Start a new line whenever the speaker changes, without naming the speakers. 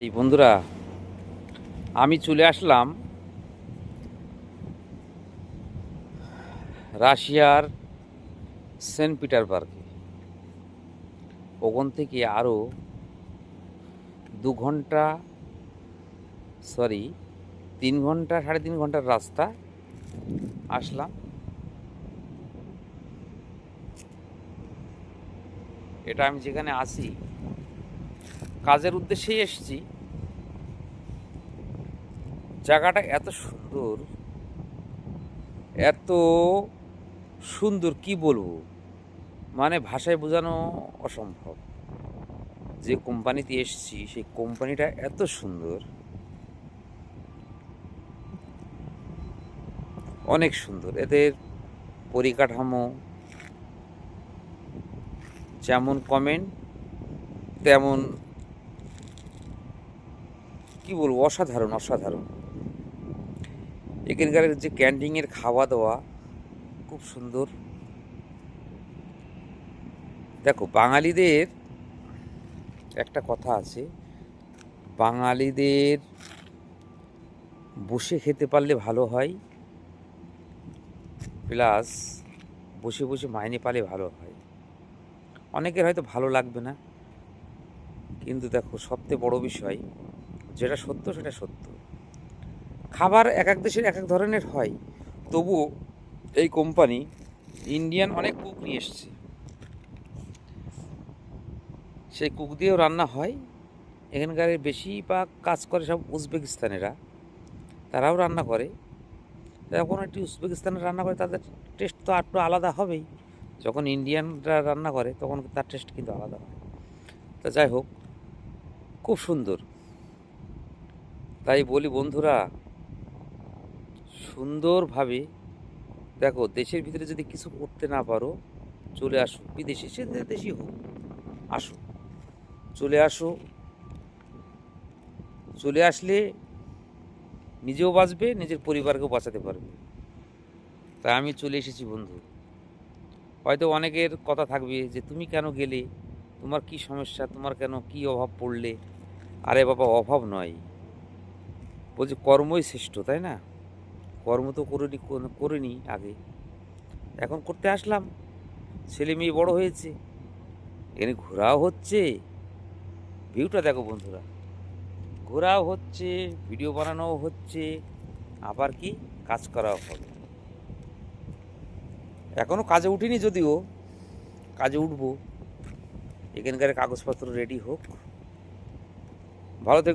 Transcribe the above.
এই বন্ধুরা, আমি চলে আসলাম রাশিয়ার সেন্ট পিটারবার্গে। ওখান থেকে আরও 2 ঘন্টা, সরি 3 ঘন্টা, 3.5 ঘন্টার রাস্তা আসলাম। এটা আমি যেখানে আসি কাজের উদ্দেশ্যেই এসেছি। জায়গাটা এত সুন্দর, এত সুন্দর কি বলবো, মানে ভাষায় বোঝানো অসম্ভব। যে কোম্পানিতে এসেছি সেই কোম্পানিটা এত সুন্দর, অনেক সুন্দর। এদের পরিকাঠামো যেমন কমেন্ট তেমন কি বলবো, অসাধারণ অসাধারণ। এখানকার যে ক্যান্টিনের খাওয়া দাওয়া খুব সুন্দর। দেখো, বাঙালিদের একটা কথা আছে, বাঙালিদের বসে খেতে পারলে ভালো হয়, প্লাস বসে বসে মাইনে পালে ভালো হয়। অনেকের হয়তো ভালো লাগবে না, কিন্তু দেখো সবচেয়ে বড় বিষয় যেটা সত্য সেটা সত্য। খাবার এক এক দেশের এক এক ধরনের হয়, তবুও এই কোম্পানি ইন্ডিয়ান অনেক কুক নিয়ে এসছে, সেই কুক দিয়েও রান্না হয়। এখানকার বেশিরভাগ কাজ করে সব উজবেকিস্তানেরা, তারাও রান্না করে। যখন একটি উজবেকিস্তানের রান্না করে তাদের টেস্ট তো একটু আলাদা হবেই, যখন ইন্ডিয়ানরা রান্না করে তখন তার টেস্ট কিন্তু আলাদা হয়। তা যাই হোক, খুব সুন্দর। তাই বলি বন্ধুরা, সুন্দরভাবে দেখো, দেশের ভিতরে যদি কিছু করতে না পারো, চলে আসো বিদেশে, সে দেশই হোক, আসো, চলে আসো। চলে আসলে নিজেও বাঁচবে, নিজের পরিবারকেও বাঁচাতে পারবে। তাই আমি চলে এসেছি বন্ধু। হয়তো অনেকের কথা থাকবে যে তুমি কেন গেলে, তোমার কি সমস্যা, তোমার কেন কি অভাব পড়লে। আরে বাবা, অভাব নয়, বলছি কর্মই শ্রেষ্ঠ, তাই না? কর্ম তো করিনি আগে, এখন করতে আসলাম। ছেলে মেয়ে বড় হয়েছে, এখানে ঘোরাও হচ্ছে। ভিউটা দেখো বন্ধুরা, ঘোরাও হচ্ছে, ভিডিও বানানোও হচ্ছে, আবার কি কাজ করাও হবে। এখনও কাজে উঠিনি, যদিও কাজে উঠবো। এখানকার কাগজপত্র রেডি হোক। ভালো থেকো।